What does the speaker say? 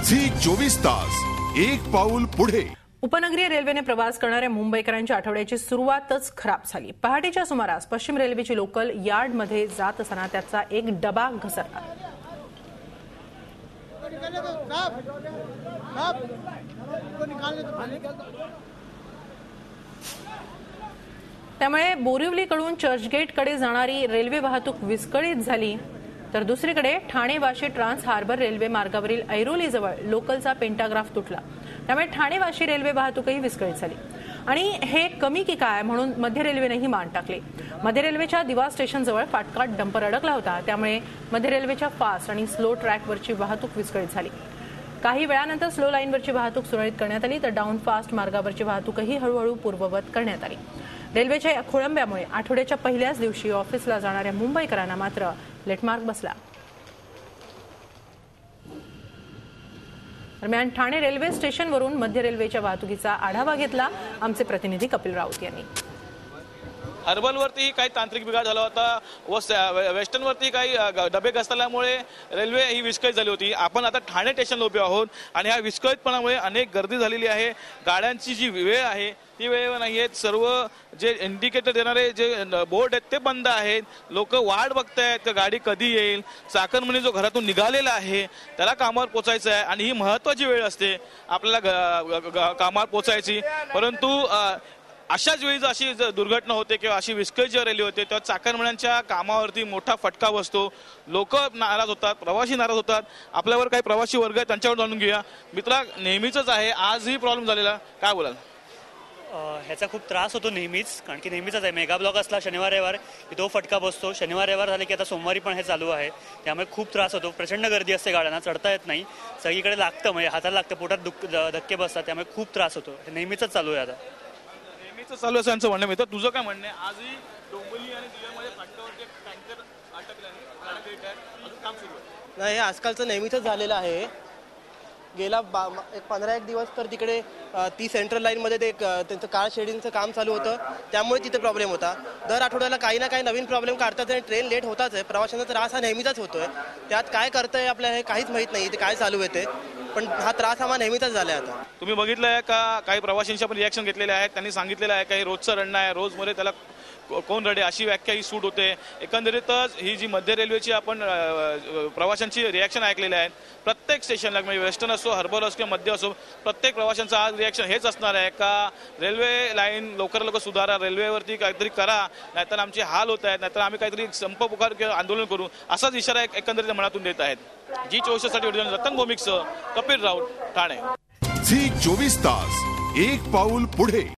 Zee 24 तास एक पाऊल पुढे। उपनगरीय रेल्वेने प्रवास करणाऱ्या मुंबईकरांच्या आठवड्याची सुरुवातच खराब झाली। पहाटेच्या सुमारास पश्चिम रेल्वेची लोकल यार्डमध्ये जात असताना त्याचा एक डबा घसरला। त्यामुळे बोरिवलीकडून चर्चगेटकडे जाणारी रेल्वे वाहतूक विस्कळीत झाली, तर दुसरीकडे Thane Vashi trans harbour railway मार्गावरील ऐरोलीजवळ लोकलचा पेंटाग्राफ तुटला। त्यामुळे ठाणे वाशी रेल्वे वाहतूकही विस्कळीत झाली आणि हे कमी की काय म्हणून मध्य रेल्वेनेही मान टाकली। मध्य रेल्वेच्या दिवा स्टेशनजवळ फाटकात डंपर अडकला होता, त्यामुळे मध्य रेल्वेच्या फास्ट आणि स्लो ट्रॅकवरची वाहतूक विस्कळीत झाली। काही वेळानंतर स्लो लाईनवरची वाहतूक सुरळीत करण्यात आली, तर डाऊन फास्ट मार्गावरची वाहतूकही हळूहळू पूर्ववत करण्यात आली। रेल्वेच्या या खोळंब्यामुळे आठवड्याच्या पहिल्याच दिवशी ऑफिसला जाणाऱ्या मुंबईकरांना मात्र लेटमार्क बसला। दरम्यान ठाणे रेल्वे स्टेशनवरून मध्य रेल्वेच्या वाहतुकीचा आढावा घेतला आमचे प्रतिनिधी कपिल राऊत यांनी। हर्बलवरती काही तांत्रिक बिघाड झाला होता व वेस्टर्नवरती काही डबे घसरल्यामुळे रेल्वे ही विस्कळीत झाली होती। आपण आता ठाणे स्टेशनला उभे आहोत आणि ह्या विस्कळीतपणामुळे अनेक गर्दी झालेली आहे। गाड्यांची जी वेळ आहे ती वेळ नाही आहेत, सर्व जे इंडिकेटर देणारे जे बोर्ड आहेत ते बंद आहेत। लोक वाट बघतायत गाडी कधी येईल। चाकरमानी जो घरातून निघालेला आहे त्याला कामावर पोहोचायचं आहे आणि ही महत्त्वाची वेळ असते आपल्याला कामावर पोहोचायची, परंतु अशाच वेळी जर अशी दुर्घटना होते किंवा अशी विस्कळीत जेव्हा रेल्वे होते तेव्हा चाकरमान्यांच्या कामावरती मोठा फटका बसतो। लोक नाराज होतात, प्रवासी नाराज होतात। आपल्यावर काही प्रवासी वर्ग आहेत त्यांच्यावर जाणून घेऊया। मित्रा, नेहमीच आहे, आजही प्रॉब्लेम झालेला, काय बोलाल? ह्याचा खूप त्रास होतो नेहमीच, कारण की नेहमीच आहे। मेगा ब्लॉक असला शनिवार रविवार की तो फटका बसतो। शनिवार रविवार झाले की आता सोमवारी पण हे चालू आहे, त्यामुळे खूप त्रास होतो। प्रचंड गर्दी असते, गाड्यांना चढता येत नाही, सगळीकडे लागतं, म्हणजे हाताला लागतं, पोटात धक्के बसतात, त्यामुळे खूप त्रास होतो। हे नेहमीच चालू आहे, आता नेहमीच चालू असं यांचं म्हणणं आहे। मित्र, तुझं काय म्हणणं आहे? आजही डोंबिवली आणि दिव्यामध्ये फाटकावरती टँकर अटकल्याने अजून काम सुरू आहे? नाही, हे आजकालचं नेहमीच झालेलं आहे। गेला 15 दिवस तर तिकडे ती सेंट्रल लाईनमध्ये ते त्यांचं कार शेडिंगचं काम चालू होतं, त्यामुळे तिथे प्रॉब्लेम होता। दर आठवड्याला काही ना काही नवीन प्रॉब्लेम काढतात आणि ट्रेन लेट होताच आहे। प्रवाशांचा त्रास हा नेहमीचाच होतोय, त्यात काय करतंय आपल्याला हे काहीच माहीत नाही, ते काय चालू आहे ते, पण हा त्रास हा नेहमीचाच झाला आहे। आता तुम्ही बघितलंय का काही प्रवाशांची आपण रिॲक्शन घेतलेले आहेत, त्यांनी सांगितलेलं आहे काही रोजचं रडणं आहे, रोजमध्ये त्याला कोण रडे अशी व्याख्या ही सूट होते। एकंदरीतच ही जी मध्य रेल्वेची आपण प्रवाशांची रिॲक्शन ऐकलेली आहेत, प्रत्येक स्टेशनला म्हणजे वेस्टर्न असो, हार्बर असो किंवा मध्य असो, प्रत्येक प्रवाशांचं आज रिॲक्शन हेच असणार आहे का रेल्वे लाईन लवकर लवकर सुधारा, रेल्वेवरती काहीतरी करा, नाहीतर आमचे हाल होत आहेत, नाहीतर आम्ही काहीतरी संप पुकार किंवा आंदोलन करू, असाच इशारा एकंदरीत मनातून देत आहेत। G24 साठी रतन भौमिकसह कपिल राऊत, ठाणे। झी 24 तास एक पाऊल पुढे।